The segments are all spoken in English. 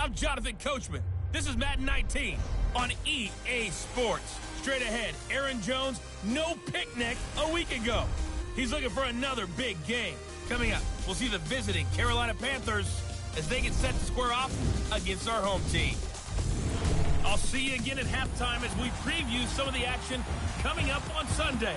I'm Jonathan Coachman. This is Madden 19 on EA Sports. Straight ahead, Aaron Jones, no picnic a week ago. He's looking for another big game. Coming up, we'll see the visiting Carolina Panthers as they get set to square off against our home team. I'll see you again at halftime as we preview some of the action coming up on Sunday.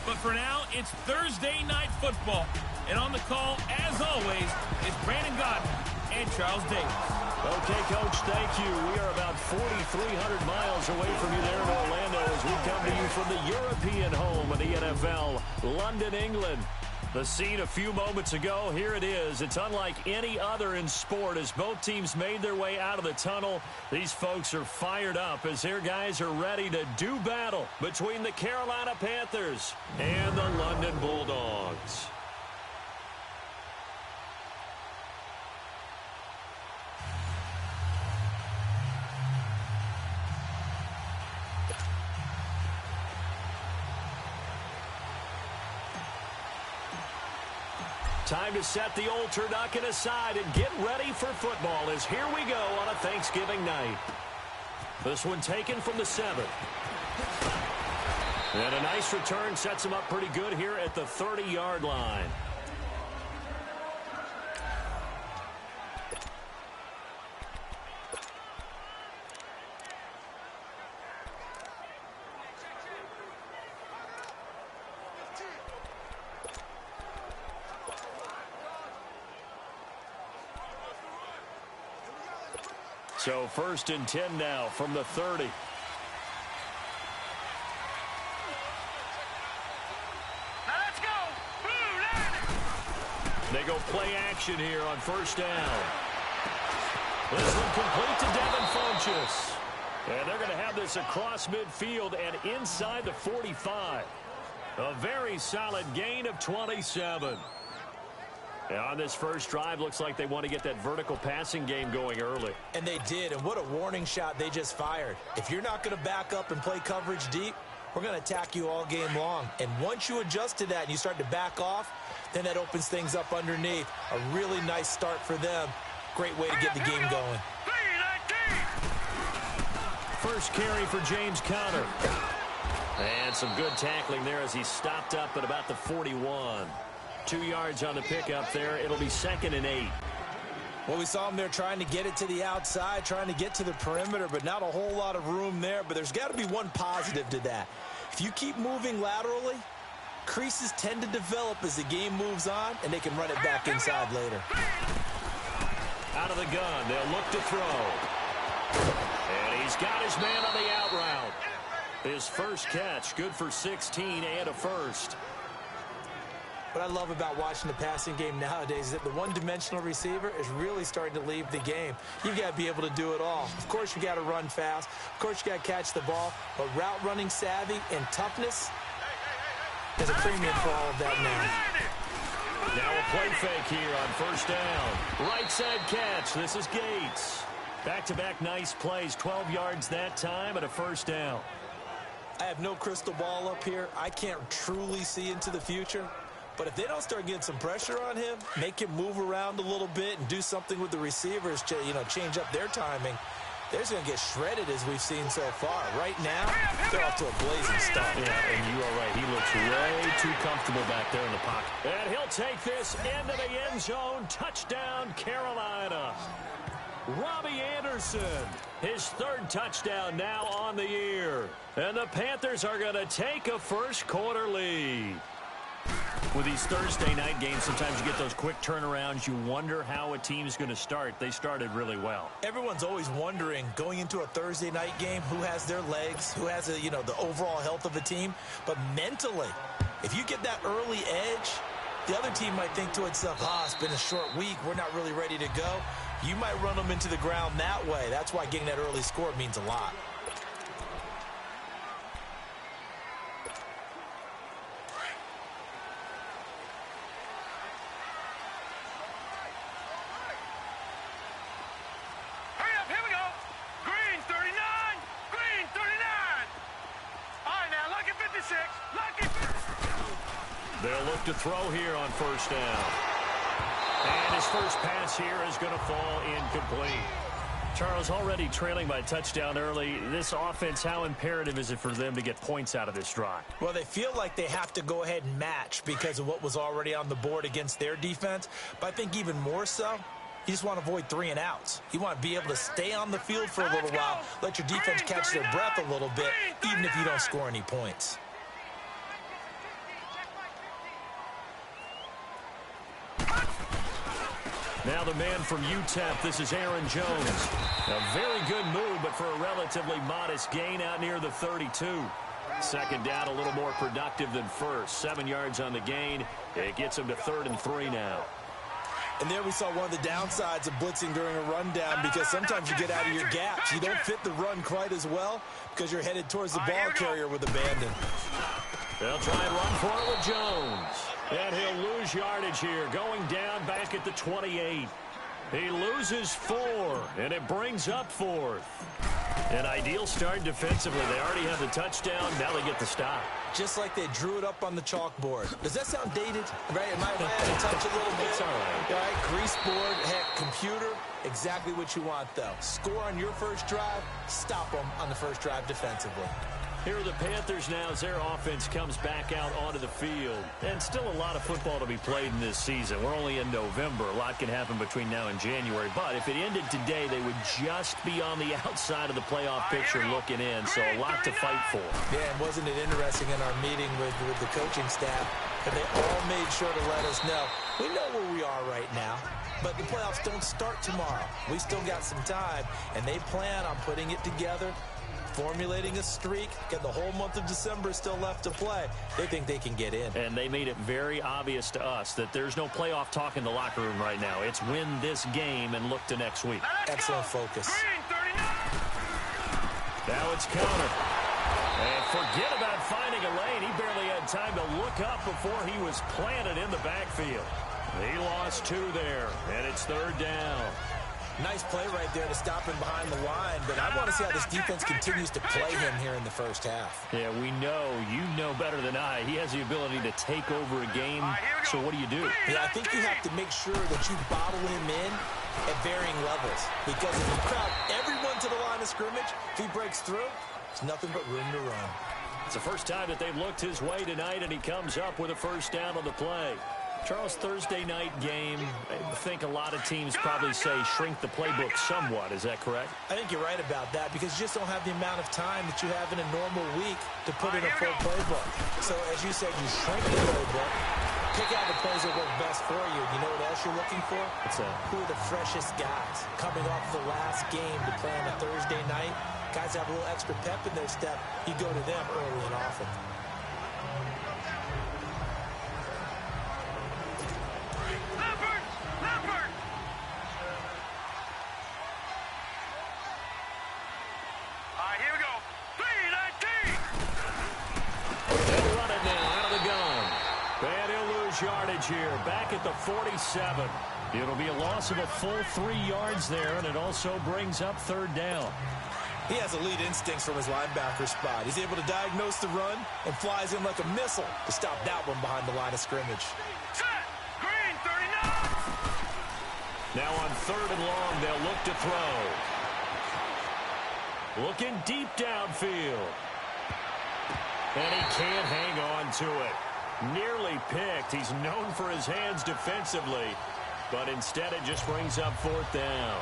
But for now, it's Thursday Night Football. And on the call, as always, is Brandon Godden and Charles Davis. Okay, Coach, thank you. We are about 4,300 miles away from you there in Orlando as we come to you from the European home of the NFL, London, England. The scene a few moments ago, here it is. It's unlike any other in sport as both teams made their way out of the tunnel. These folks are fired up as their guys are ready to do battle between the Carolina Panthers and the London Bulldogs. Time to set the old turducken aside and get ready for football as here we go on a Thanksgiving night. This one taken from the 7. And a nice return sets him up pretty good here at the 30-yard line. So 1st and 10 now from the 30. Now let's go. They go play action here on 1st down. This one complete to Devin Funchess. And they're going to have this across midfield and inside the 45. A very solid gain of 27. And on this first drive, looks like they want to get that vertical passing game going early. And they did, and what a warning shot they just fired. If you're not going to back up and play coverage deep, we're going to attack you all game long. And once you adjust to that and you start to back off, then that opens things up underneath. A really nice start for them. Great way to get the game going. First carry for James Conner. And some good tackling there as he stopped up at about the 41. 2 yards on the pickup there. It'll be 2nd and 8. Well, we saw him there trying to get it to the outside, trying to get to the perimeter, but not a whole lot of room there. But there's got to be one positive to that. If you keep moving laterally, creases tend to develop as the game moves on, and they can run it back inside later. Out of the gun, they'll look to throw. And he's got his man on the out route. His first catch, good for 16 and a first. What I love about watching the passing game nowadays is that the one-dimensional receiver is really starting to leave the game. You've got to be able to do it all. Of course, you got to run fast. Of course, you got to catch the ball. But route running savvy and toughness is a premium for all of that now. Now a play fake here on 1st down. Right side catch. This is Gates. Back-to-back nice plays. 12 yards that time and a 1st down. I have no crystal ball up here. I can't truly see into the future. But if they don't start getting some pressure on him, make him move around a little bit and do something with the receivers to, change up their timing, they're going to get shredded as we've seen so far. Right now, they're off to a blazing start. Yeah, and you are right. He looks way too comfortable back there in the pocket. And he'll take this into the end zone. Touchdown, Carolina. Robbie Anderson, his 3rd touchdown now on the year. And the Panthers are going to take a first quarter lead. With these Thursday night games, sometimes you get those quick turnarounds. You wonder how a team's going to start. They started really well. Everyone's always wondering, going into a Thursday night game, who has their legs, who has the overall health of a team. But mentally, if you get that early edge, the other team might think to itself, it's been a short week. We're not really ready to go. You might run them into the ground that way. That's why getting that early score means a lot. They'll look to throw here on 1st down. And his first pass here is going to fall incomplete. Charles, already trailing by touchdown early. This offense, how imperative is it for them to get points out of this drive? Well, they feel like they have to go ahead and match because of what was already on the board against their defense. But I think even more so, you just want to avoid 3 and outs. You want to be able to stay on the field for a little while, let your defense catch their breath a little bit, even if you don't score any points. Now the man from UTEP, this is Aaron Jones. A very good move, but for a relatively modest gain out near the 32. Second down, a little more productive than first. 7 yards on the gain. It gets him to 3rd and 3 now. And there we saw one of the downsides of blitzing during a rundown, because sometimes you get out of your gaps. You don't fit the run quite as well because you're headed towards the ball carrier with abandon. They'll try and run for it with Jones. And he'll lose yardage here, going down back at the 28. He loses 4, and it brings up 4th. An ideal start defensively. They already have the touchdown. Now they get the stop. Just like they drew it up on the chalkboard. Does that sound dated? Right? Am I out of touch a little bit? It's all right. All right, grease board, heck, computer, exactly what you want, though. Score on your first drive, stop them on the first drive defensively. Here are the Panthers now as their offense comes back out onto the field. And still a lot of football to be played in this season. We're only in November. A lot can happen between now and January. But if it ended today, they would just be on the outside of the playoff picture looking in. So a lot to fight for. Yeah, and wasn't it interesting in our meeting with the coaching staff that they all made sure to let us know, we know where we are right now, but the playoffs don't start tomorrow. We still got some time, and they plan on putting it together, formulating a streak, and the whole month of December is still left to play. They think they can get in. And they made it very obvious to us that there's no playoff talk in the locker room right now. It's win this game and look to next week. Excellent focus. Now it's counter. And forget about finding a lane. He barely had time to look up before he was planted in the backfield. He lost 2 there, and it's 3rd down. Nice play right there to stop him behind the line, but I want to see how this defense continues to play him here in the first half. Yeah, we know. You know better than I. He has the ability to take over a game, so what do you do? Yeah, I think you have to make sure that you bottle him in at varying levels, because if you crowd everyone to the line of scrimmage, if he breaks through, there's nothing but room to run. It's the first time that they've looked his way tonight, and he comes up with a first down on the play. Charles, Thursday night game, I think a lot of teams probably say shrink the playbook somewhat. Is that correct? I think you're right about that, because you just don't have the amount of time that you have in a normal week to put in a full playbook. So, as you said, you shrink the playbook, pick out the plays that work best for you. You know what else you're looking for? What's that? Who are the freshest guys coming off the last game to play on a Thursday night? Guys have a little extra pep in their step. You go to them early and often. Yardage here, back at the 47. It'll be a loss of a full 3 yards there, and it also brings up 3rd down. He has elite instincts from his linebacker spot. He's able to diagnose the run and flies in like a missile to stop that one behind the line of scrimmage. Set. Green, 39. Now on 3rd and long, they'll look to throw. Looking deep downfield. And he can't hang on to it. Nearly picked. He's known for his hands defensively, but instead it just brings up 4th down.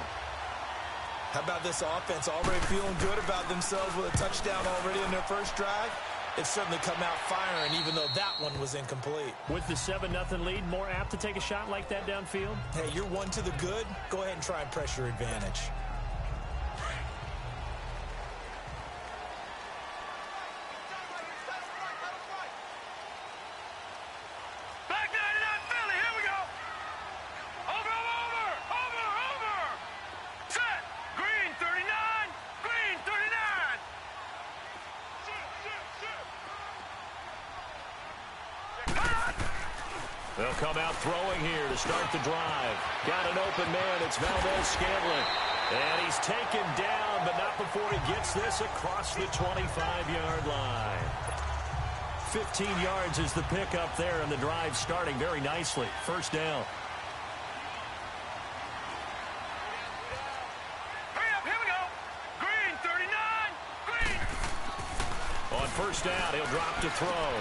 How about this offense already feeling good about themselves with a touchdown already in their first drive? It's certainly come out firing, even though that one was incomplete. With the 7-0 lead, more apt to take a shot like that downfield? Hey, you're 1 to the good. Go ahead and try and press your advantage. They'll come out throwing here to start the drive. Got an open man. It's Valdez-Scantling. And he's taken down, but not before he gets this across the 25-yard line. 15 yards is the pickup there, and the drive starting very nicely. First down. Hurry up, first down. He'll drop to throw.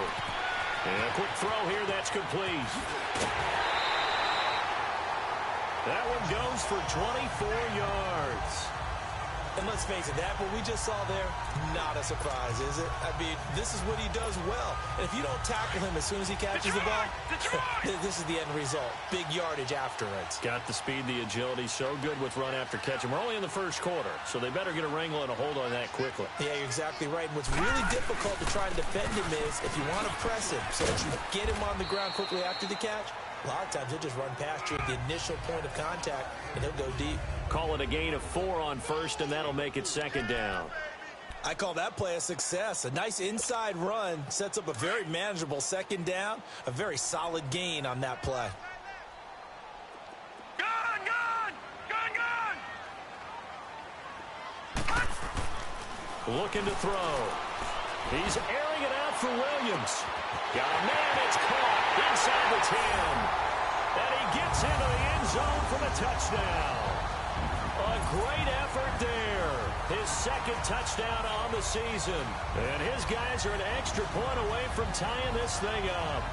And a quick throw here. That's complete. That one goes for 24 yards. And let's face it, that what we just saw there, not a surprise, is it? I mean, this is what he does well. And if you don't tackle him as soon as he catches the ball, this is the end result. Big yardage afterwards. Got the speed, the agility, so good with run after catch. And we're only in the first quarter, so they better get a wrangle and a hold on that quickly. Yeah, you're exactly right. And what's really difficult to try and defend him is if you want to press him so that you get him on the ground quickly after the catch, a lot of times he'll just run past you at the initial point of contact, and he'll go deep. Call it a gain of 4 on first, and that'll make it second down. I call that play a success. A nice inside run sets up a very manageable second down, a very solid gain on that play. Looking to throw. He's airing it out for Williams. Got a man, it's caught inside the 10. And he gets into the end zone for the touchdown. A great effort there. His second touchdown on the season. And his guys are an extra point away from tying this thing up.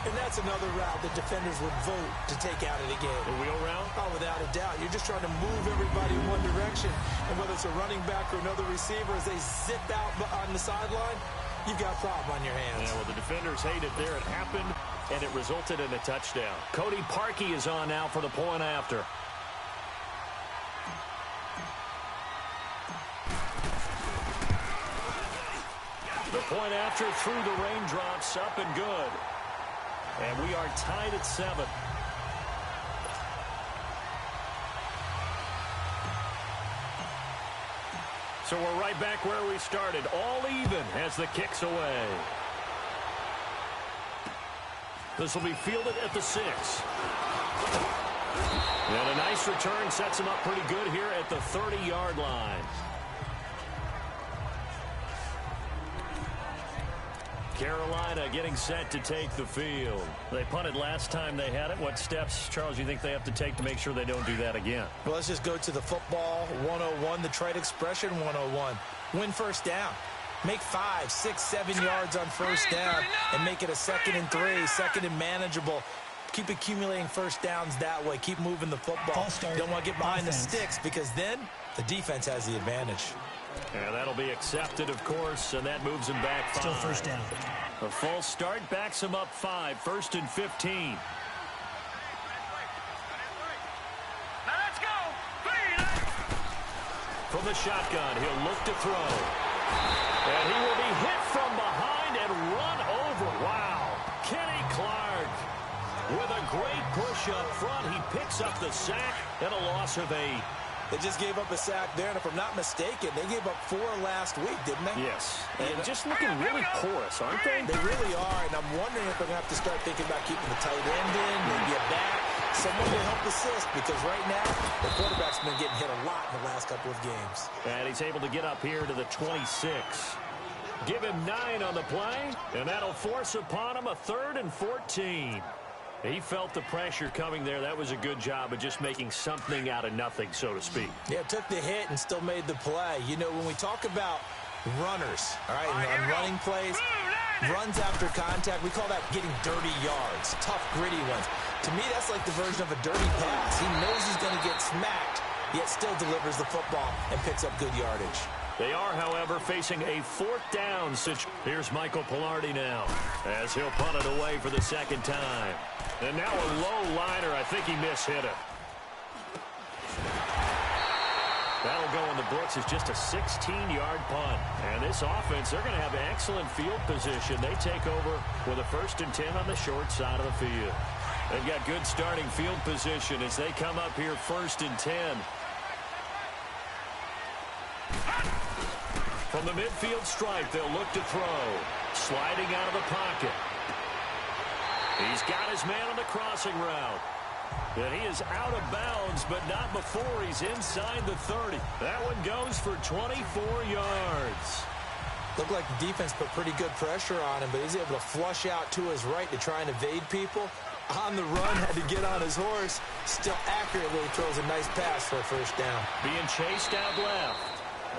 And that's another route that defenders would vote to take out of the game. The wheel route? Oh, without a doubt. You're just trying to move everybody in one direction. And whether it's a running back or another receiver, as they zip out on the sideline, you've got a problem on your hands. Yeah, well, the defenders hate it there. It happened, and it resulted in a touchdown. Cody Parkey is on now for the point after. The point after through the raindrops, up and good. And we are tied at 7. So we're right back where we started, all even as the kick's away. This will be fielded at the 6. And a nice return sets him up pretty good here at the 30-yard line. Carolina getting set to take the field. They punted last time they had it. What steps, Charles, you think they have to take to make sure they don't do that again? Well, let's just go to the football 101, the trite expression 101. Win first down. Make 5, 6, 7 yards on first down and make it a 2nd and 3, 2nd and manageable. Keep accumulating first downs that way. Keep moving the football. You don't want to get behind the sticks because then the defense has the advantage. And that'll be accepted, of course, and that moves him back 5. Still first down. A false start backs him up 5, 1st and 15. Let's go. From the shotgun, he'll look to throw. And he will be hit from behind and run over. Wow. Kenny Clark with a great push up front. He picks up the sack and a loss of 8. They just gave up a sack there, and if I'm not mistaken, they gave up 4 last week, didn't they? Yes. And just looking really porous, aren't they? They really are, and I'm wondering if they're going to have to start thinking about keeping the tight end in, maybe a back, someone to help assist, because right now, the quarterback's been getting hit a lot in the last couple of games. And he's able to get up here to the 26. Give him 9 on the play, and that'll force upon him a 3rd and 14. He felt the pressure coming there. That was a good job of just making something out of nothing, so to speak. Yeah, took the hit and still made the play. You know, when we talk about runners, all right, on running plays, runs after contact, we call that getting dirty yards, tough, gritty ones. To me, that's like the version of a dirty pass. He knows he's going to get smacked, yet still delivers the football and picks up good yardage. They are, however, facing a 4th down situation. Here's Michael Pilardi now as he'll punt it away for the 2nd time. And now a low liner. I think he mishit it. That'll go in the books as just a 16-yard punt. And this offense, they're going to have excellent field position. They take over with a 1st and 10 on the short side of the field. They've got good starting field position as they come up here 1st and 10. From the midfield stripe, they'll look to throw. Sliding out of the pocket. He's got his man on the crossing route. And he is out of bounds, but not before he's inside the 30. That one goes for 24 yards. Looked like the defense put pretty good pressure on him, but he's able to flush out to his right to try and evade people. On the run, had to get on his horse. Still accurately throws a nice pass for a 1st down. Being chased out left.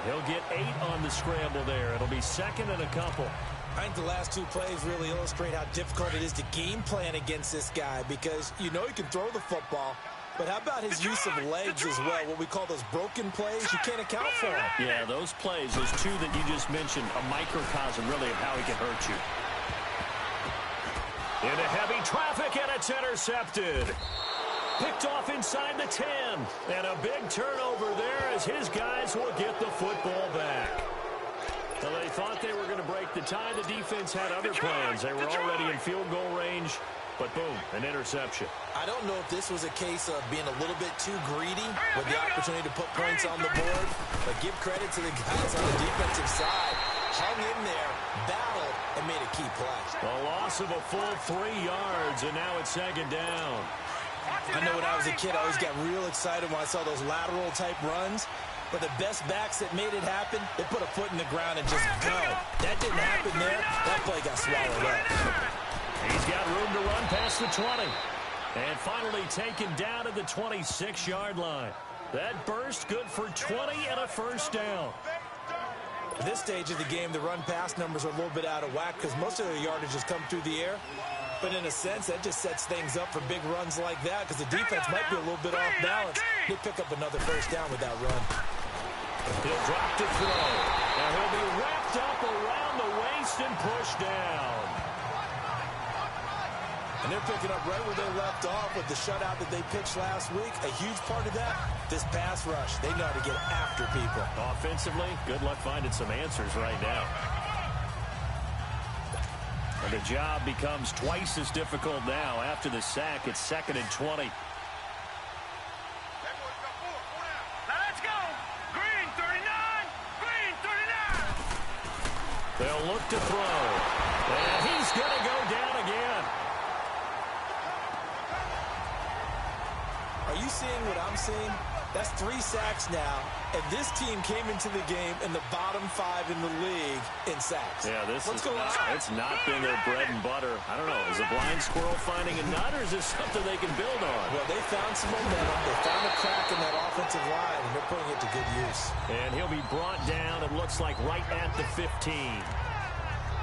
He'll get 8 on the scramble there. It'll be second and a couple. I think the last 2 plays really illustrate how difficult it is to game plan against this guy because you know he can throw the football, but how about his use of legs as well, what we call those broken plays? You can't account for them. Yeah, those plays, those 2 that you just mentioned, a microcosm really of how he can hurt you. Into heavy traffic, and it's intercepted. Picked off inside the 10. And a big turnover there as his guys will get the football back. So they thought they were going to break the tie. The defense had other plans. They were already in field goal range, but boom, an interception. I don't know if this was a case of being a little bit too greedy with the opportunity to put points on the board, but give credit to the guys on the defensive side. Hung in there, battled, and made a key play. A loss of a full 3 yards, and now it's second down. I know when I was a kid, I always got real excited when I saw those lateral-type runs. But the best backs that made it happen, they put a foot in the ground and just go. That didn't happen there. That play got swallowed up. He's got room to run past the 20. And finally taken down at the 26-yard line. That burst good for 20 and a first down. At this stage of the game, the run-pass numbers are a little bit out of whack because most of their yardage has come through the air. But in a sense, that just sets things up for big runs like that because the defense might be a little bit off balance. He'll pick up another first down with that run. He'll drop to throw. And he'll be wrapped up around the waist and pushed down. And they're picking up right where they left off with the shutout that they pitched last week. A huge part of that, this pass rush. They know how to get after people. Offensively, good luck finding some answers right now. And the job becomes twice as difficult now. After the sack, it's second and 20. Now let's go. Green 39. Green 39. They'll look to throw. And he's going to go down again. Are you seeing what I'm seeing? That's 3 sacks now, and this team came into the game in the bottom 5 in the league in sacks. Yeah, What's going on? It's not been their bread and butter. I don't know. Is a blind squirrel finding a nut, or is this something they can build on? Well, they found some momentum. They found a crack in that offensive line, and they're putting it to good use. And he'll be brought down, it looks like, right at the 15.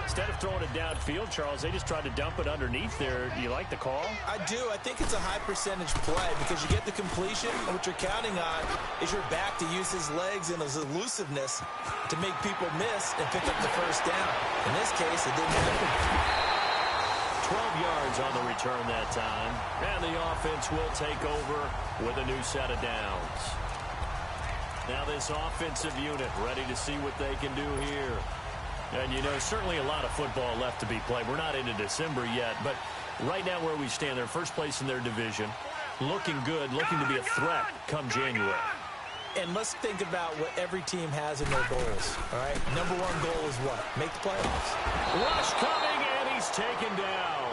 Instead of throwing it downfield, Charles, they just tried to dump it underneath there. You like the call? I do. I think it's a high percentage play because you get the completion, and what you're counting on is your back to use his legs and his elusiveness to make people miss and pick up the first down. In this case, it didn't happen. 12 yards on the return that time. And the offense will take over with a new set of downs. Now this offensive unit ready to see what they can do here. And, you know, certainly a lot of football left to be played. We're not into December yet, but right now where we stand, they're first place in their division. Looking good, looking to be a threat come January. And let's think about what every team has in their goals, all right? Number 1 goal is what? Make the playoffs. Rush coming, and he's taken down.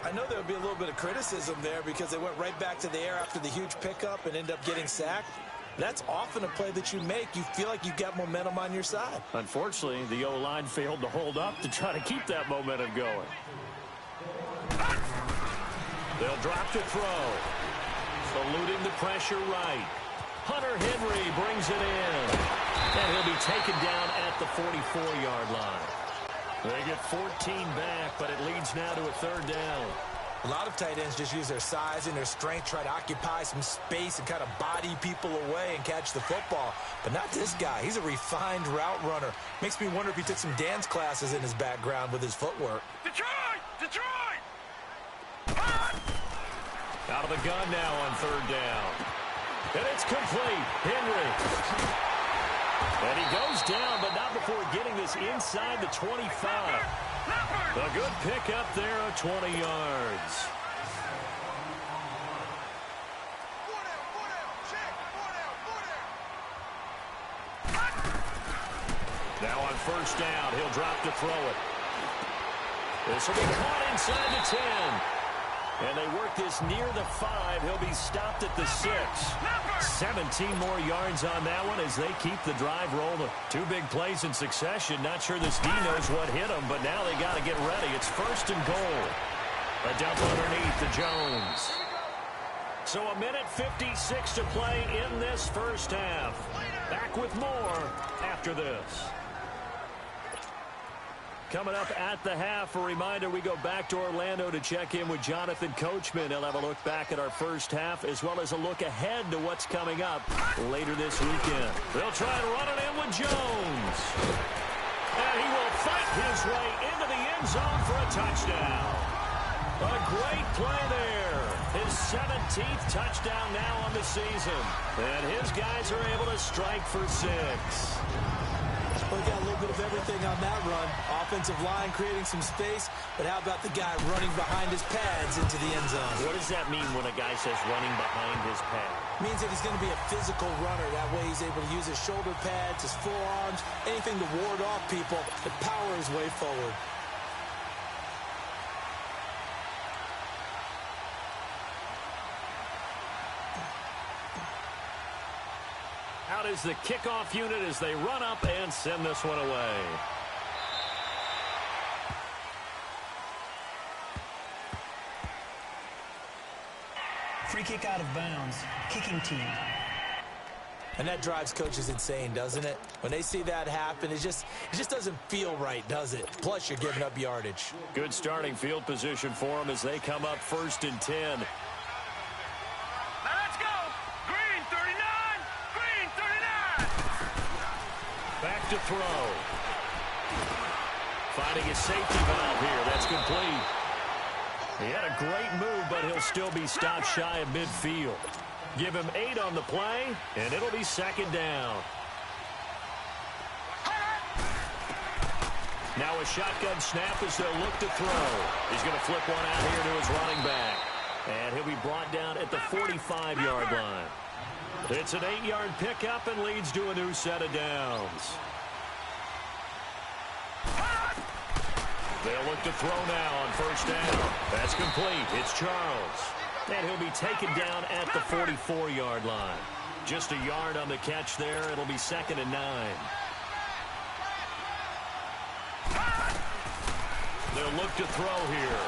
I know there would be a little bit of criticism there because they went right back to the air after the huge pickup and ended up getting sacked. That's often a play that you make. You feel like you've got momentum on your side. Unfortunately, the O-line failed to hold up to try to keep that momentum going. They'll drop to throw. Eluding the pressure right. Hunter Henry brings it in. And he'll be taken down at the 44-yard line. They get 14 back, but it leads now to a third down. A lot of tight ends just use their size and their strength, try to occupy some space and kind of body people away and catch the football. But not this guy. He's a refined route runner. Makes me wonder if he took some dance classes in his background with his footwork. Detroit! Detroit! Out of the gun now on third down. And it's complete. Henry. And he goes down, but not before getting this inside the 25. A good pickup there of 20 yards. Now on first down, he'll drop to throw it. This will be caught inside the 10. And they work this near the 5. He'll be stopped at the 6. 17 more yards on that one as they keep the drive rolling. 2 big plays in succession. Not sure this D knows what hit them, but now they got to get ready. It's first and goal. A dump underneath to Jones. So 1:56 to play in this first half. Back with more after this. Coming up at the half, a reminder, we go back to Orlando to check in with Jonathan Coachman. He'll have a look back at our first half as well as a look ahead to what's coming up later this weekend. They'll try and run it in with Jones. And he will fight his way into the end zone for a touchdown. A great play there. His 17th touchdown now on the season. And his guys are able to strike for 6. Well, we got a little bit of everything on that run. Offensive line creating some space, but how about the guy running behind his pads into the end zone? What does that mean when a guy says running behind his pad? It means that he's going to be a physical runner. That way he's able to use his shoulder pads, his forearms, anything to ward off people and power his way forward. Out is the kickoff unit as they run up and send this one away. Free kick out of bounds. Kicking team. And that drives coaches insane, doesn't it? When they see that happen, it just doesn't feel right, does it? Plus, you're giving up yardage. Good starting field position for them as they come up 1st and 10. Back to throw. Finding his safety valve here. That's complete. He had a great move, but he'll still be stopped shy of midfield. Give him 8 on the play, and it'll be 2nd down. Now a shotgun snap as they'll look to throw. He's going to flip one out here to his running back. And he'll be brought down at the 45-yard line. It's an 8-yard pickup and leads to a new set of downs. They'll look to throw now on 1st down. That's complete. It's Charles. And he'll be taken down at the 44-yard line. Just a yard on the catch there. It'll be 2nd and 9. They'll look to throw here.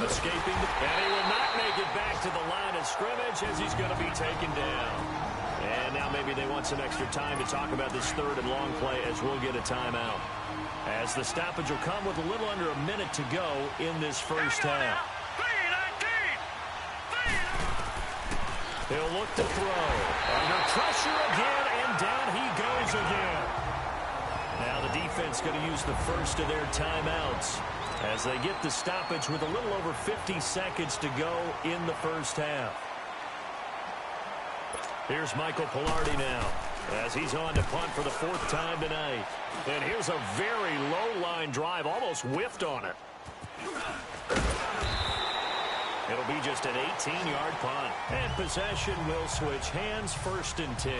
Escaping, and he will not make it back to the line of scrimmage as he's going to be taken down. And now maybe they want some extra time to talk about this 3rd and long play as we'll get a timeout. As the stoppage will come with a little under a minute to go in this first half. He'll look to throw. Under pressure again, and down he goes again. Now the defense going to use the first of their timeouts as they get the stoppage with a little over 50 seconds to go in the first half. Here's Michael Pilardi now as he's on to punt for the 4th time tonight. And here's a very low-line drive, almost whiffed on it. It'll be just an 18-yard punt. And possession will switch hands, 1st and 10.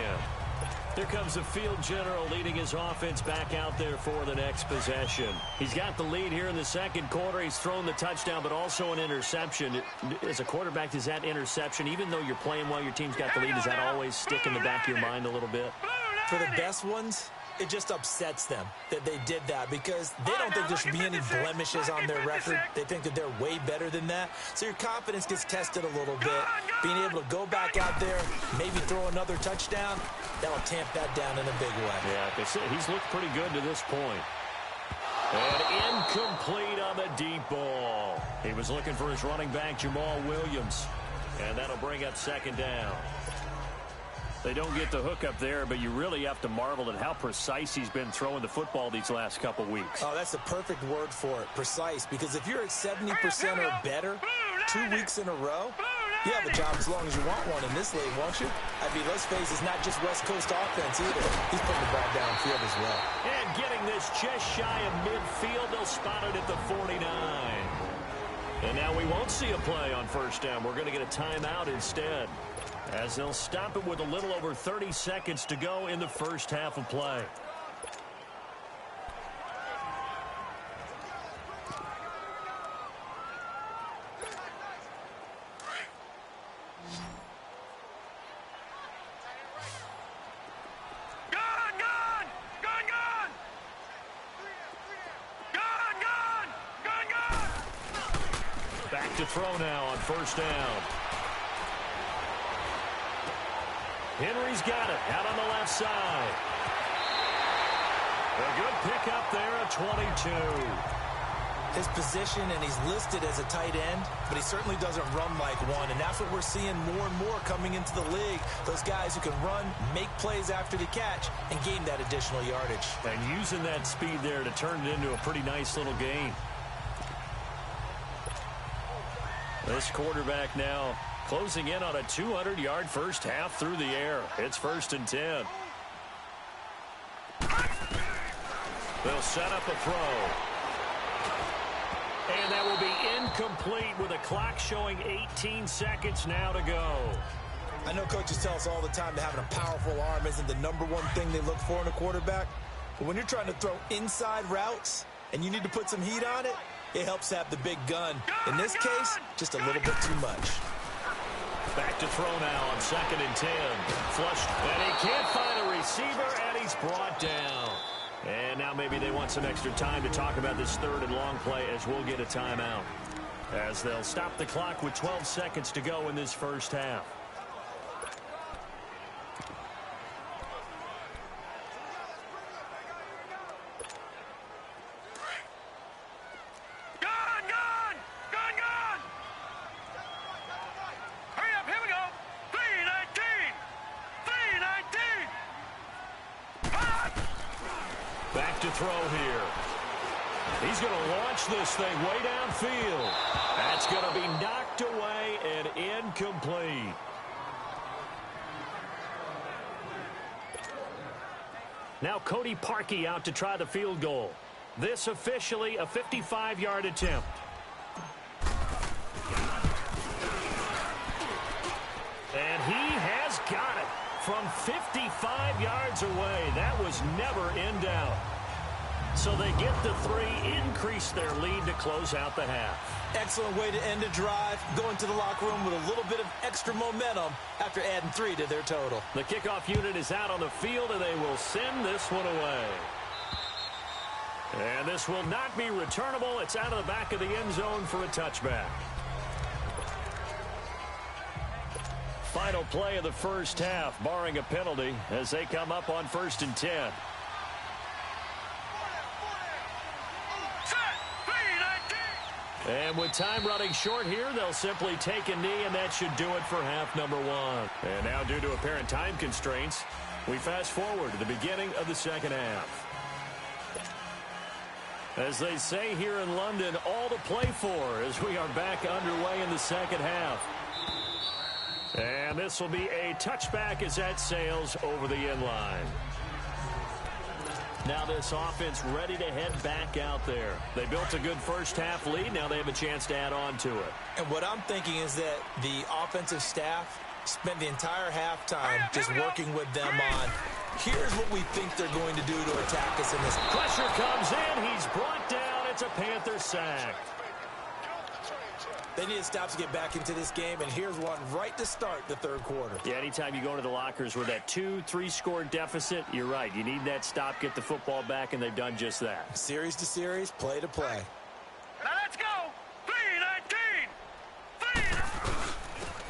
Here comes the field general leading his offense back out there for the next possession. He's got the lead here in the 2nd quarter. He's thrown the touchdown, but also an interception. As a quarterback, does that interception, even though you're playing well, your team's got the lead, does that always stick in the back of your mind a little bit? For the best ones, it just upsets them that they did that because they don't think there should be any blemishes on their record. They think that they're way better than that. So your confidence gets tested a little bit. Being able to go back out there, maybe throw another touchdown, that'll tamp that down in a big way. Yeah, like I said, he's looked pretty good to this point. And incomplete on the deep ball. He was looking for his running back, Jamal Williams. And that'll bring up 2nd down. They don't get the hook up there, but you really have to marvel at how precise he's been throwing the football these last couple weeks. Oh, that's the perfect word for it, precise. Because if you're at 70% or better 2 weeks in a row, you have a job as long as you want one in this league, won't you? I mean, let's face it, it's not just West Coast offense either. He's putting the ball downfield as well. And getting this just shy of midfield, they'll spot it at the 49. And now we won't see a play on 1st down. We're going to get a timeout instead, as they'll stop it with a little over 30 seconds to go in the first half of play. Back to throw now on first down. Henry's got it out on the left side. A good pickup there at 22. His position, and he's listed as a tight end, but he certainly doesn't run like one, and that's what we're seeing more and more coming into the league. Those guys who can run, make plays after the catch, and gain that additional yardage. And using that speed there to turn it into a pretty nice little gain. This quarterback now closing in on a 200-yard first half through the air. It's 1st and 10. They'll set up a throw. And that will be incomplete with a clock showing 18 seconds now to go. I know coaches tell us all the time that having a powerful arm isn't the #1 thing they look for in a quarterback. But when you're trying to throw inside routes and you need to put some heat on it, it helps have the big gun. In this case, just a little bit too much. Back to throw now on 2nd and 10. Flushed, and he can't find a receiver, and he's brought down. And now maybe they want some extra time to talk about this 3rd and long play as we'll get a timeout. As they'll stop the clock with 12 seconds to go in this first half. Throw here. He's going to launch this thing way downfield. That's going to be knocked away and incomplete. Now Cody Parkey out to try the field goal. This officially a 55-yard attempt. And he has got it from 55 yards away. That was never in doubt. So they get the 3, increase their lead to close out the half. Excellent way to end a drive, going to the locker room with a little bit of extra momentum after adding 3 to their total. The kickoff unit is out on the field, and they will send this one away. And this will not be returnable. It's out of the back of the end zone for a touchback. Final play of the first half, barring a penalty, as they come up on 1st and 10. And with time running short here, they'll simply take a knee, and that should do it for half number 1. And now, due to apparent time constraints, we fast forward to the beginning of the second half. As they say here in London, all to play for as we are back underway in the second half. And this will be a touchback as that sails over the end line. Now this offense ready to head back out there. They built a good first half lead. Now they have a chance to add on to it. And what I'm thinking is that the offensive staff spent the entire halftime just working with them on, here's what we think they're going to do to attack us in this. Pressure comes in. He's brought down. It's a Panther sack. They need to stop to get back into this game, and here's one right to start the 3rd quarter. Yeah, anytime you go into the lockers with that 2-3 score deficit, you're right. You need that stop, get the football back, and they've done just that. Series to series, play to play. Now let's go. 3-19.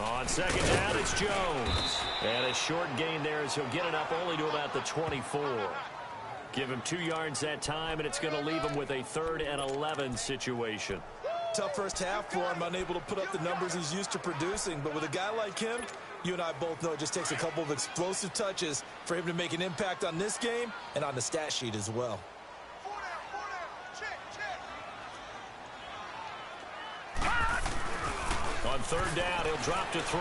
On 2nd down, it's Jones. And a short gain there as he'll get it up only to about the 24. Give him 2 yards that time, and it's going to leave him with a 3rd and 11 situation. Tough first half for him, unable to put up the numbers he's used to producing. But with a guy like him, you and I both know it just takes a couple of explosive touches for him to make an impact on this game and on the stat sheet as well. On 3rd down, he'll drop to throw.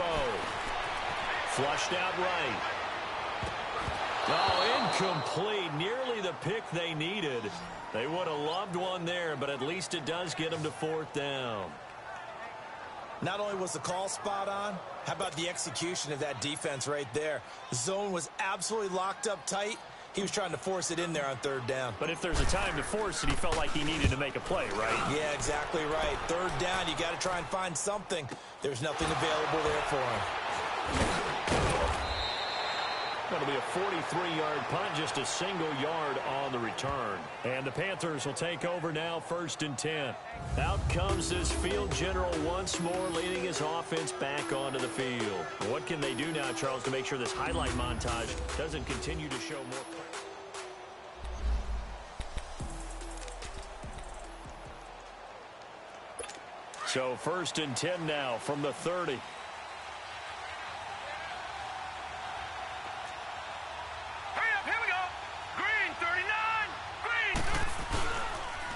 Flushed out right. Oh, incomplete. Nearly the pick they needed. They would have loved one there, but at least it does get them to 4th down. Not only was the call spot on, how about the execution of that defense right there? The zone was absolutely locked up tight. He was trying to force it in there on 3rd down. But if there's a time to force it, he felt like he needed to make a play, right? Yeah, exactly right. 3rd down, you got to try and find something. There's nothing available there for him. That'll be a 43-yard punt, just a single yard on the return. And the Panthers will take over now, 1st and 10. Out comes this field general once more, leading his offense back onto the field. What can they do now, Charles, to make sure this highlight montage doesn't continue to show more? So 1st and 10 now from the 30.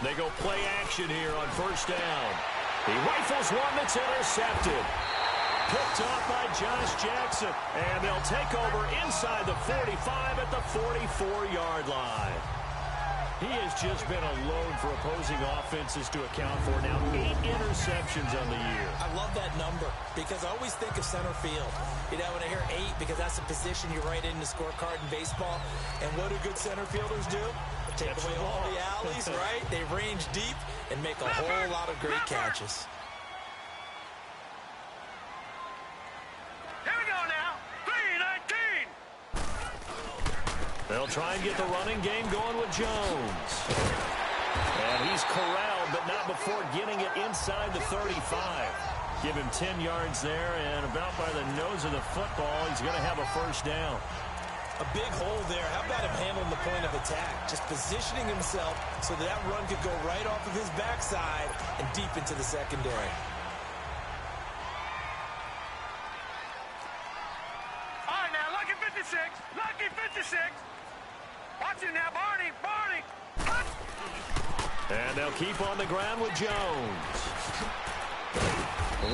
They go play action here on 1st down. He rifles one that's intercepted. Picked off by Josh Jackson. And they'll take over inside the 45 at the 44-yard line. He has just been a load for opposing offenses to account for. Now 8 interceptions on the year. I love that number because I always think of center field. You know, when I hear 8, because that's a position you write in the scorecard in baseball. And what do good center fielders do? Take away all the alleys, right? They range deep and make a whole lot of great catches. Here we go now. 3-19. They'll try and get the running game going with Jones. And he's corralled, but not before getting it inside the 35. Give him 10 yards there, and about by the nose of the football, he's going to have a 1st down. A big hole there. How about him handling the point of attack? Just positioning himself so that run could go right off of his backside and deep into the secondary. All right, now, lucky 56. Lucky 56. Watch it now, Barney. Barney. And they'll keep on the ground with Jones.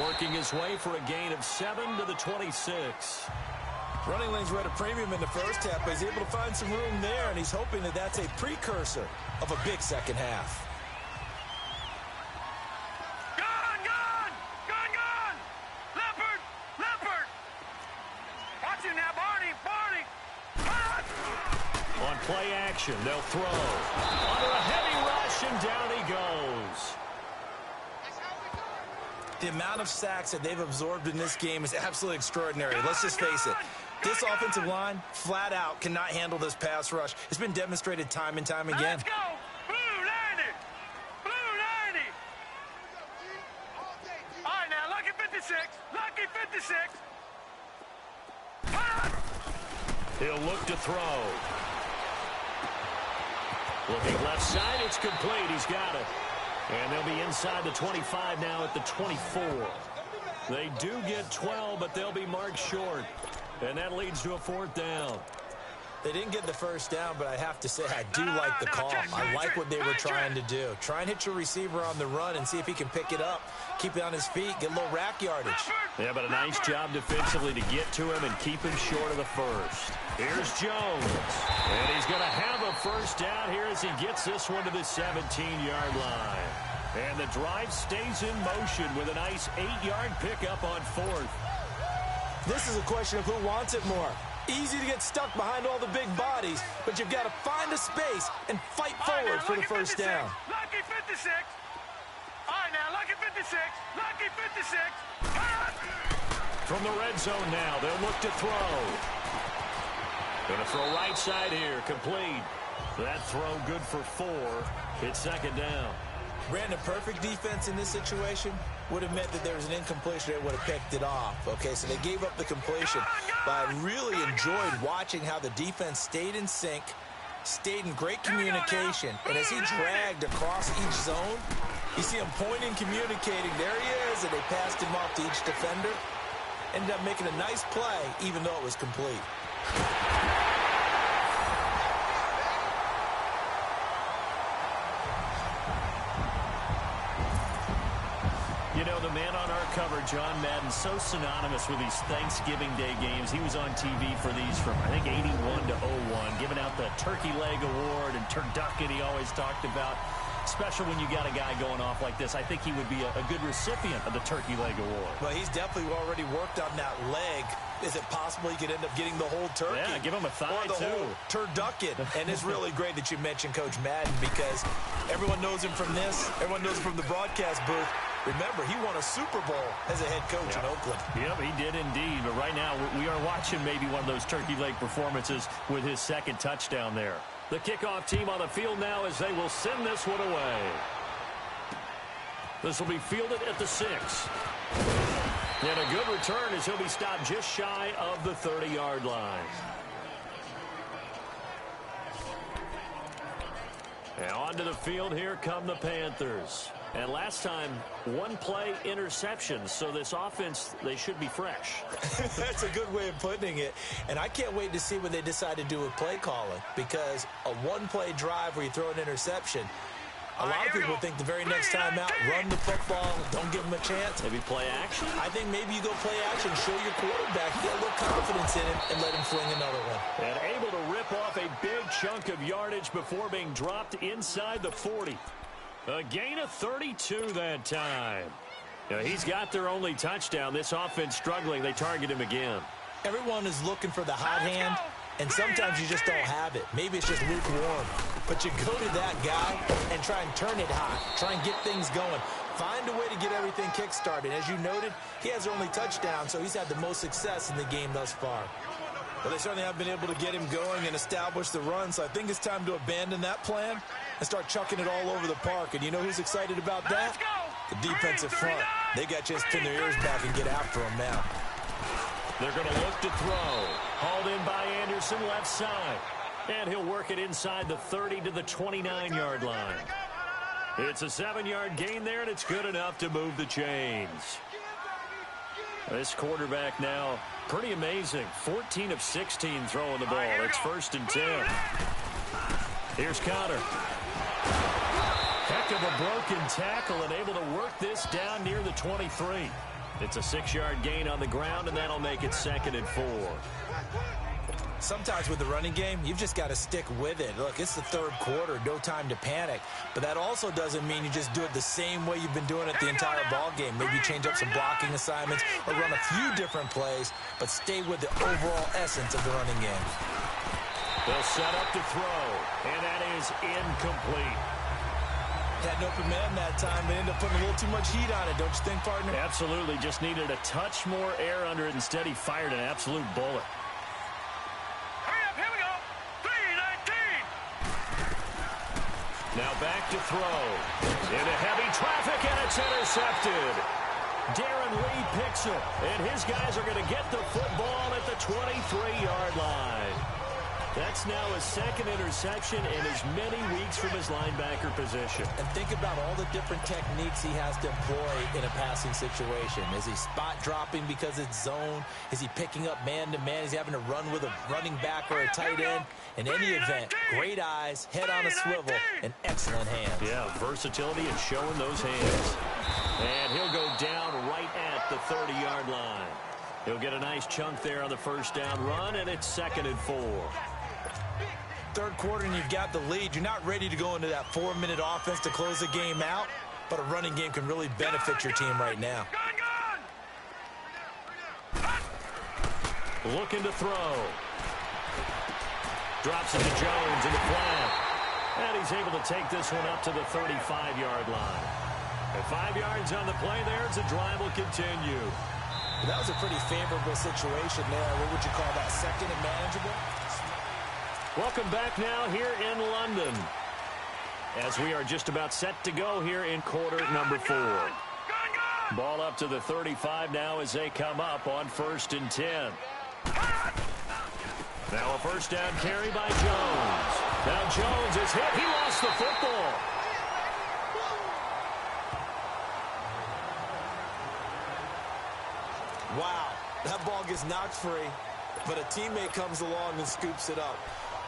Working his way for a gain of 7 to the 26. Running lanes were at a premium in the first half, but he's able to find some room there, and he's hoping that that's a precursor of a big second half. Gone, gone. Gone, gone. Leopard. Leopard. Watch it now, Barney. Barney. On play action, they'll throw. Under a heavy rush, and down he goes. The amount of sacks that they've absorbed in this game is absolutely extraordinary. Let's just face it. This offensive line, flat out, cannot handle this pass rush. It's been demonstrated time and time again. Let's go. Blue 90. Blue 90. All right, now, lucky 56. Lucky 56. He'll look to throw. Looking left side, it's complete. He's got it. And they'll be inside the 25 now at the 24. They do get 12, but they'll be marked short. And that leads to a 4th down. They didn't get the 1st down, but I have to say I do like the call. I like what they were trying to do. Try and hit your receiver on the run and see if he can pick it up. Keep it on his feet, get a little rack yardage. Yeah, but a nice job defensively to get to him and keep him short of the 1st. Here's Jones. And he's going to have a 1st down here as he gets this one to the 17-yard line. And the drive stays in motion with a nice 8-yard pickup on 4th. This is a question of who wants it more. Easy to get stuck behind all the big bodies, but you've got to find a space and fight forward for the 1st down. Lucky 56. All right, now, lucky 56. Lucky 56. From the red zone now, they'll look to throw. Going to throw right side here, complete. That throw good for 4. It's 2nd down. Brandon, perfect defense in this situation would have meant that there was an incompletion. They would have picked it off. Okay, so they gave up the completion. But I really enjoyed watching how the defense stayed in sync, stayed in great communication. And as he dragged across each zone, you see him pointing, communicating. There he is, and they passed him off to each defender. Ended up making a nice play, even though it was complete. You know, the man on our cover, John Madden, so synonymous with these Thanksgiving Day games. He was on TV for these from, I think, 81 to 01, giving out the Turkey Leg Award and turducken he always talked about. Special when you got a guy going off like this. I think he would be a good recipient of the Turkey Leg Award. Well, he's definitely already worked on that leg. Is it possible he could end up getting the whole turkey? Yeah, give him a thigh, or the whole turducken. And it's really great that you mentioned Coach Madden because everyone knows him from this. Everyone knows him from the broadcast booth. Remember, he won a Super Bowl as a head coach in Oakland. Yep, he did indeed. But right now, we are watching maybe one of those turkey leg performances with his second touchdown there. The kickoff team on the field now as they will send this one away. This will be fielded at the 6. And a good return as he'll be stopped just shy of the 30-yard line. And onto the field, here come the Panthers. And last time, one-play interception, so this offense, they should be fresh. That's a good way of putting it. And I can't wait to see what they decide to do with play calling, because a one-play drive where you throw an interception, a lot of people think the very next time out, run the football, don't give them a chance. Maybe play action? I think maybe you go play action, show your quarterback, get a little confidence in him, and let him fling another one. And able to rip off a big chunk of yardage before being dropped inside the 40. A gain of 32 that time. Now, he's got their only touchdown. This offense struggling. They target him again. Everyone is looking for the hot hand, and sometimes you just don't have it. Maybe it's just lukewarm. But you go to that guy and try and turn it hot. Try and get things going. Find a way to get everything kick-started. As you noted, he has their only touchdown, so he's had the most success in the game thus far. Well, they certainly have been able to get him going and establish the run, so I think it's time to abandon that plan and start chucking it all over the park. And you know who's excited about that? The defensive front. They got a chance to pin their ears back and get after him now. They're going to look to throw. Hauled in by Anderson, left side. And he'll work it inside the 30 to the 29-yard line. It's a 7-yard gain there, and it's good enough to move the chains. This quarterback now, pretty amazing. 14 of 16 throwing the ball. It's 1st and 10. Here's Connor. Heck of a broken tackle and able to work this down near the 23. It's a 6-yard gain on the ground, and that'll make it 2nd and 4. Sometimes with the running game, you've just got to stick with it. Look, it's the 3rd quarter, no time to panic. But that also doesn't mean you just do it the same way you've been doing it the entire ball game. Maybe change up some blocking assignments or run a few different plays, but stay with the overall essence of the running game. They'll set up to throw, and that is incomplete. Had an open man that time, but ended up putting a little too much heat on it, don't you think, partner? Absolutely, just needed a touch more air under it. Instead, he fired an absolute bullet. Now back to throw. Into heavy traffic, and it's intercepted. Darren Lee picks it, and his guys are going to get the football at the 23-yard line. That's now his 2nd interception in as many weeks from his linebacker position. And think about all the different techniques he has to employ in a passing situation. Is he spot dropping because it's zone? Is he picking up man-to-man? Is he having to run with a running back or a tight end? In any event, great eyes, head on a swivel, and excellent hands. Yeah, versatility and showing those hands. And he'll go down right at the 30-yard line. He'll get a nice chunk there on the 1st down run, and it's 2nd and 4. 3rd quarter and you've got the lead. You're not ready to go into that 4-minute offense to close the game out, but a running game can really benefit your team right now. Looking to throw. Drops it to Jones in the flat. And he's able to take this one up to the 35-yard line. And 5 yards on the play there as the drive will continue. Well, that was a pretty favorable situation there. What would you call that, 2nd and manageable? Welcome back now here in London as we are just about set to go here in quarter number 4. Ball up to the 35 now as they come up on 1st and 10. Now a 1st down carry by Jones. Now Jones is hit. He lost the football. Wow, that ball gets knocked free, but a teammate comes along and scoops it up.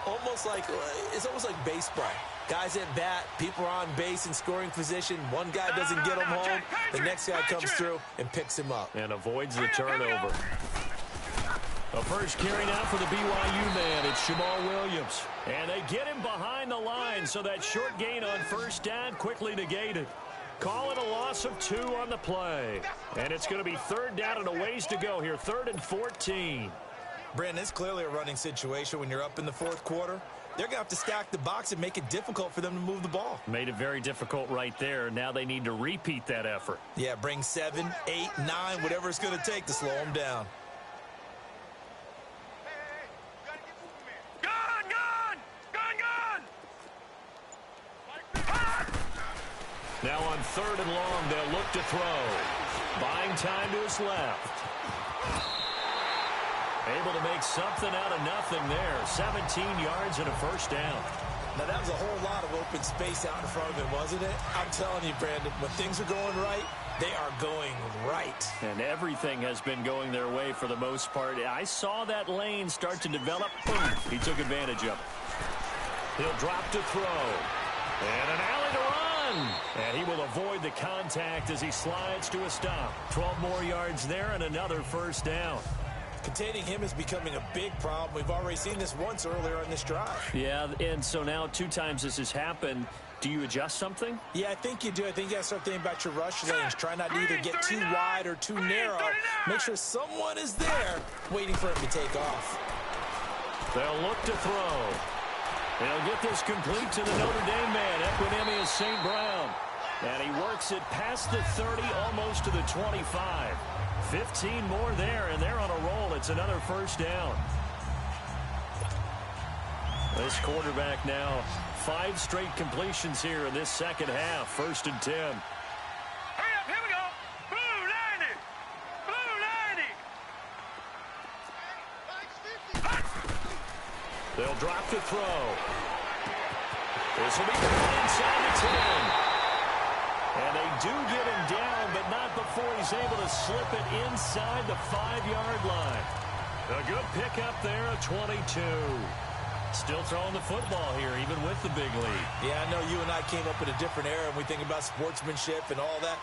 It's almost like baseball. Guys at bat, people are on base in scoring position. One guy doesn't get him home. The next guy comes through and picks him up. And avoids the turnover. A 1st carry now for the BYU man. It's Jamal Williams. And they get him behind the line, so that short gain on 1st down quickly negated. Call it a loss of 2 on the play. And it's going to be 3rd down and a ways to go here. 3rd and 14. Brandon, it's clearly a running situation when you're up in the 4th quarter. they're going to have to stack the box and make it difficult for them to move the ball. Made it very difficult right there. Now they need to repeat that effort. Yeah, bring 7, 8, 9, whatever it's going to take to slow them down. Now on 3rd and long, they'll look to throw. Buying time to his left. Able to make something out of nothing there. 17 yards and a first down. Now, that was a whole lot of open space out in front of him, wasn't it? I'm telling you, Brandon, when things are going right, they are going right. And everything has been going their way for the most part. I saw that lane start to develop. Boom. He took advantage of it. He'll drop to throw. And an alley to run. And he will avoid the contact as he slides to a stop. 12 more yards there and another first down. Containing him is becoming a big problem. We've already seen this once earlier on this drive. Yeah, and so now 2 times this has happened. Do you adjust something? Yeah, I think you do. I think you got to start thinking about your rush lanes. Try not to either get too wide or too narrow. Make sure someone is there waiting for him to take off. They'll look to throw. They'll get this complete to the Notre Dame man, Equinemius St. Brown. And he works it past the 30, almost to the 25. 15 more there, and they're on a roll. It's another first down. This quarterback now, 5 straight completions here in this second half. 1st and 10. Hurry up, here we go. Blue 90. Blue 90. They'll drop to throw. This will be inside the 10. And they do get him down, but not before he's able to slip it inside the 5-yard line. A good pickup there, a 22. Still throwing the football here, even with the big lead. Yeah, I know you and I came up in a different era, and we think about sportsmanship and all that.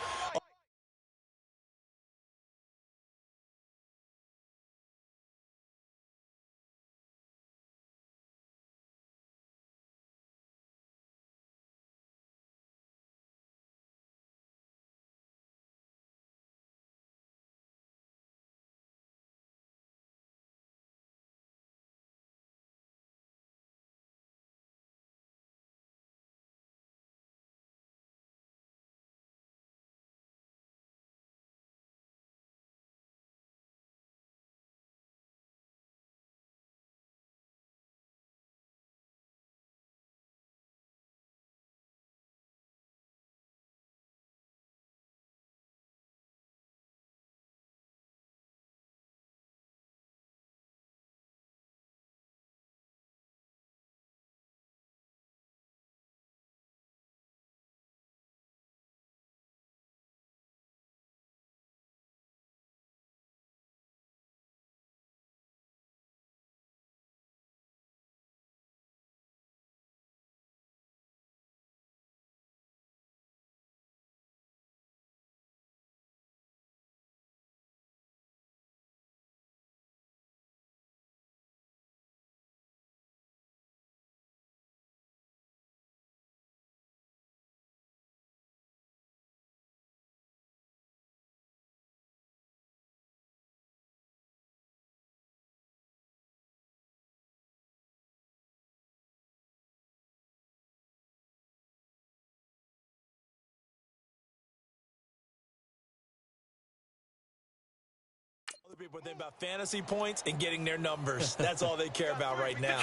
Other people think about fantasy points and getting their numbers. That's all they care about right now.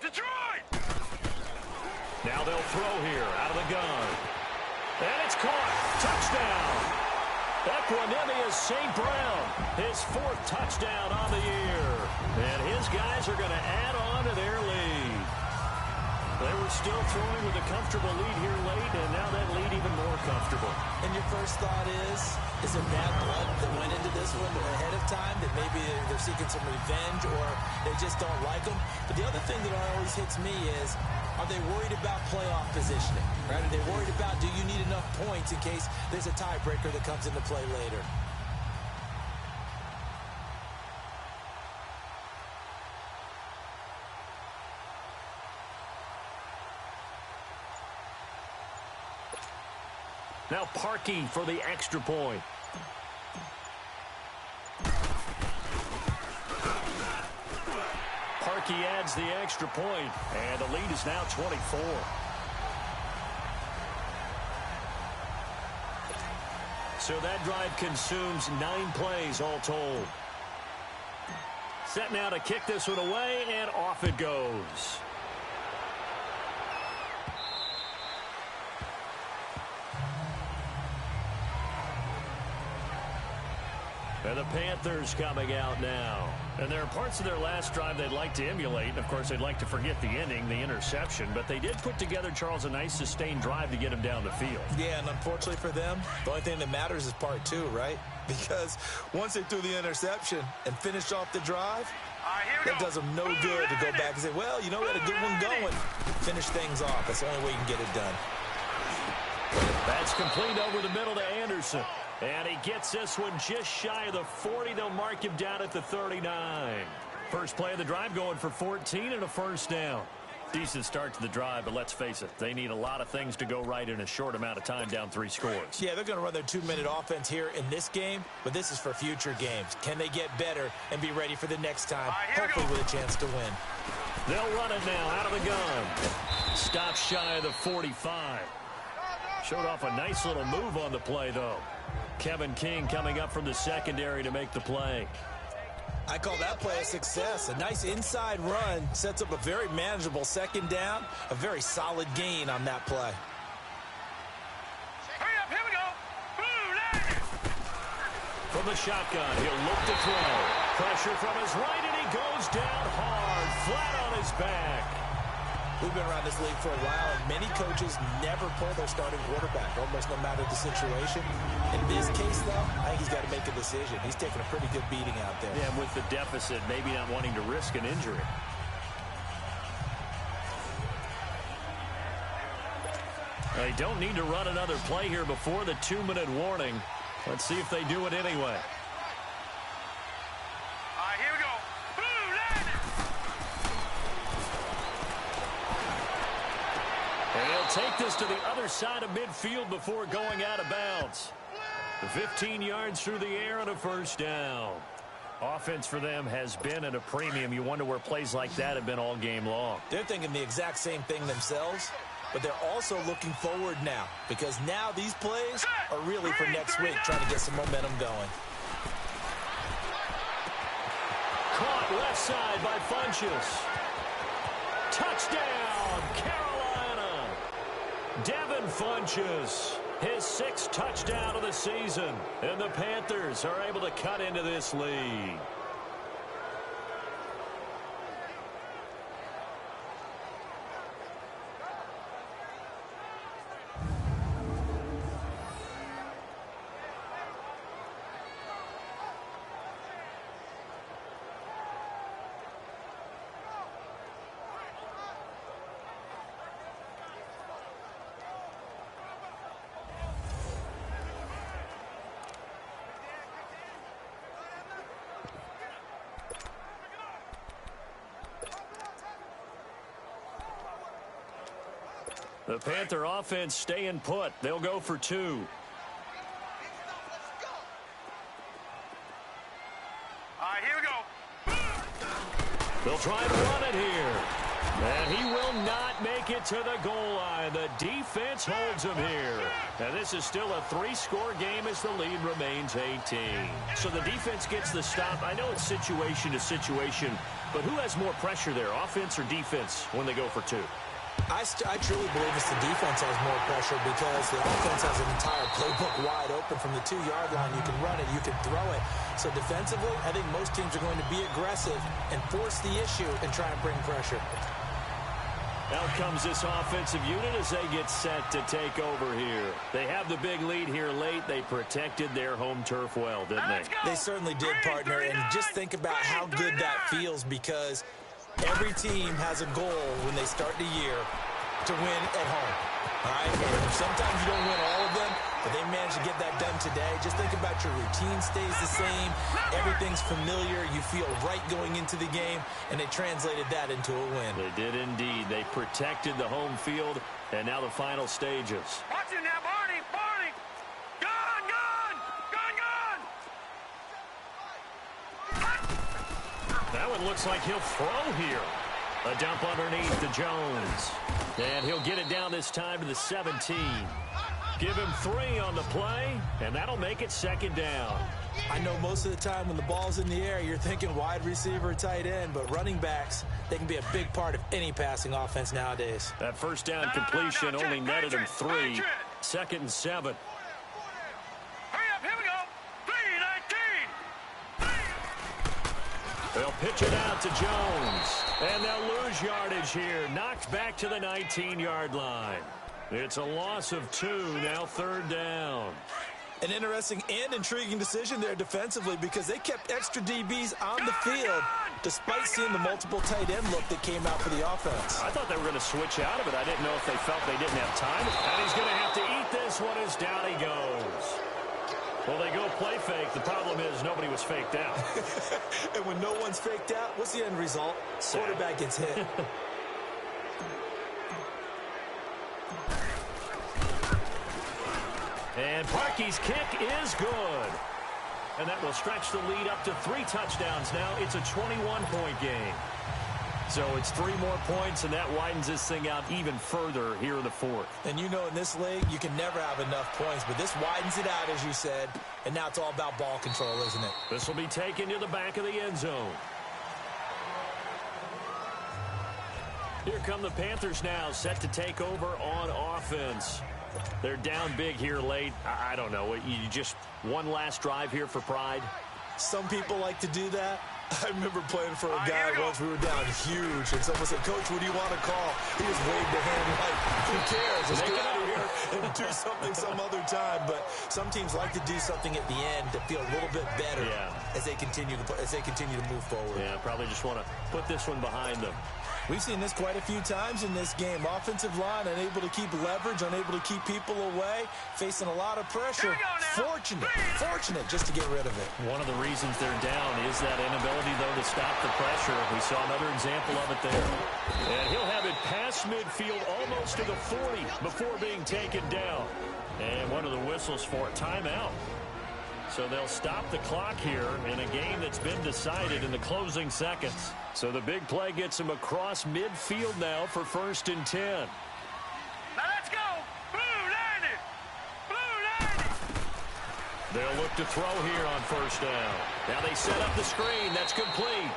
Detroit! Now they'll throw here out of the gun. And it's caught. Touchdown. Equinemius St. Brown, his 4th touchdown on the year. And his guys are going to add on to their lead. They were still throwing with a comfortable lead here late, and now that lead even more comfortable. And your first thought is there bad blood that went into this one ahead of time, that maybe they're seeking some revenge or they just don't like them? But the other thing that always hits me is, are they worried about playoff positioning? Right? Are they worried about, do you need enough points in case there's a tiebreaker that comes into play later? Now Parkey for the extra point. Rookie adds the extra point, and the lead is now 24. So that drive consumes 9 plays all told. Set now to kick this one away, and off it goes. And the Panthers coming out now. And there are parts of their last drive they'd like to emulate. Of course, they'd like to forget the ending, the interception. But they did put together, Charles, a nice sustained drive to get him down the field. Yeah, and unfortunately for them, the only thing that matters is part 2, right? Because once they threw the interception and finished off the drive, that does them no good to go back and say, well, you know, we had a good one going. Finish things off. That's the only way you can get it done. That's complete over the middle to Anderson. And he gets this one just shy of the 40. They'll mark him down at the 39. First play of the drive going for 14 and a first down. Decent start to the drive, but let's face it, they need a lot of things to go right in a short amount of time, down 3 scores. Yeah, they're going to run their 2-minute offense here in this game, but this is for future games. Can they get better and be ready for the next time, hopefully with a chance to win? They'll run it now out of the gun. Stop shy of the 45. Showed off a nice little move on the play, though. Kevin King coming up from the secondary to make the play. I call that play a success. A nice inside run sets up a very manageable second down, a very solid gain on that play. Hurry up, here we go. From the shotgun, he'll look to throw. Pressure from his right, and he goes down hard, flat on his back. We've been around this league for a while, and many coaches never pull their starting quarterback, almost no matter the situation. In this case, though, I think he's got to make a decision. He's taking a pretty good beating out there. Yeah, with the deficit, maybe not wanting to risk an injury. They don't need to run another play here before the 2-minute warning. Let's see if they do it anyway. Here we go. And he'll take this to the other side of midfield before going out of bounds. 15 yards through the air and a first down. Offense for them has been at a premium. You wonder where plays like that have been all game long. They're thinking the exact same thing themselves, but they're also looking forward now, because now these plays are really for next week, trying to get some momentum going. Caught left side by Funchess. Touchdown, Carolina. Devin Funchess, his 6th touchdown of the season, and the Panthers are able to cut into this lead. The Panther offense staying put. They'll go for 2. Here we go. They'll try to run it here. And he will not make it to the goal line. The defense holds him here. And this is still a 3-score game as the lead remains 18. So the defense gets the stop. I know it's situation to situation, but who has more pressure there, offense or defense, when they go for 2? I truly believe it's the defense has more pressure, because the offense has an entire playbook wide open from the 2-yard line. You can run it, you can throw it. So defensively, I think most teams are going to be aggressive and force the issue and try and bring pressure. Out comes this offensive unit as they get set to take over here. They have the big lead here late. They protected their home turf well, didn't they? They certainly did, partner. And just think about how good that feels, because every team has a goal when they start the year to win at home. All right? And sometimes you don't win all of them, but they managed to get that done today. Just think about your routine stays the same. Everything's familiar. You feel right going into the game, and they translated that into a win. They did indeed. They protected the home field, and now the final stages. Watch it now, Barney. Barney. Gun, gun. Gun, gun. That one looks like he'll throw here. A dump underneath to Jones. And he'll get it down this time to the 17. Give him 3 on the play, and that'll make it 2nd down. I know most of the time when the ball's in the air, you're thinking wide receiver, tight end, but running backs, they can be a big part of any passing offense nowadays. That first down completion only netted him 3. 2nd and 7. Hurry up, here we go. 3-19. They'll pitch it out to Jones. And they'll lose yardage here. Knocked back to the 19-yard line. It's a loss of 2, now 3rd down. An interesting and intriguing decision there defensively because they kept extra DBs on the field despite seeing the multiple tight end look that came out for the offense. I thought they were going to switch out of it. I didn't know if they felt they didn't have time. And he's going to have to eat this one as down he goes. Well, they go play fake. The problem is nobody was faked out. And when no one's faked out, what's the end result? Quarterback gets hit. And Parkey's kick is good. And that will stretch the lead up to 3 touchdowns now. It's a 21-point game. So it's 3 more points, and that widens this thing out even further here in the 4th. And you know in this league, you can never have enough points, but this widens it out, as you said, and now it's all about ball control, isn't it? This will be taken to the back of the end zone. Here come the Panthers now, set to take over on offense. They're down big here late. I don't know. You just one last drive here for pride? Some people like to do that. I remember playing for a guy once. We were down huge, and someone said, "Coach, what do you want to call?" He just waved a hand like, who cares? Let's get out of here and do something some other time. But some teams like to do something at the end to feel a little bit better as they continue to move forward. Yeah, probably just want to put this one behind them. We've seen this quite a few times in this game. Offensive line unable to keep leverage, unable to keep people away, facing a lot of pressure. Fortunate just to get rid of it. One of the reasons they're down is that inability, though, to stop the pressure. We saw another example of it there. And he'll have it past midfield almost to the 40 before being taken down. And one of the whistles for a timeout. So they'll stop the clock here in a game that's been decided in the closing seconds. So the big play gets him across midfield now for 1st and 10. Now let's go. Blue 90. Blue 90. They'll look to throw here on 1st down. Now they set up the screen. That's complete.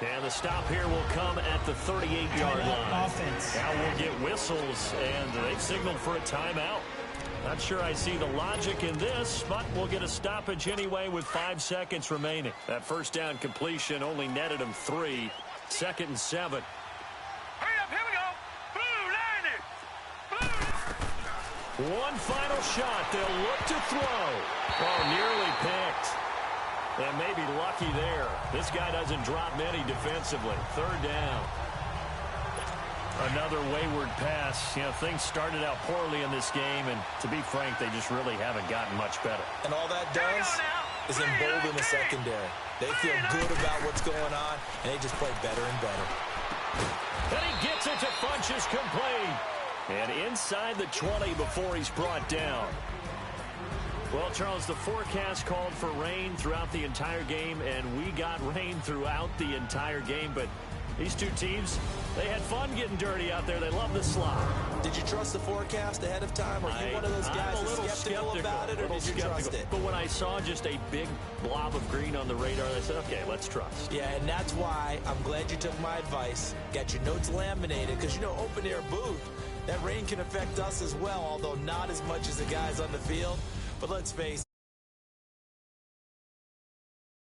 And the stop here will come at the 38-yard line. Offense. Now we'll get whistles, and they've signaled for a timeout. Not sure I see the logic in this, but we'll get a stoppage anyway with 5 seconds remaining. That 1st down completion only netted him 3. 2nd and 7. Hurry up, here we go. Blue 90. Blue. One final shot. They'll look to throw. Oh, nearly picked. And maybe lucky there. This guy doesn't drop many defensively. 3rd down. Another wayward pass. You know, things started out poorly in this game, and to be frank, they just really haven't gotten much better. And all that does is embolden the secondary. They feel good about what's going on, and they just play better and better. And he gets it to Funchess complete. And inside the 20 before he's brought down. Well, Charles, the forecast called for rain throughout the entire game, and we got rain throughout the entire game, but these two teams, they had fun getting dirty out there. They love the slide. Did you trust the forecast ahead of time? Are you one of those guys that's skeptical about it, or did you trust it? But when I saw just a big blob of green on the radar, I said, okay, let's trust. Yeah, and that's why I'm glad you took my advice. Got your notes laminated, because, you know, open-air booth, that rain can affect us as well, although not as much as the guys on the field. But let's face it.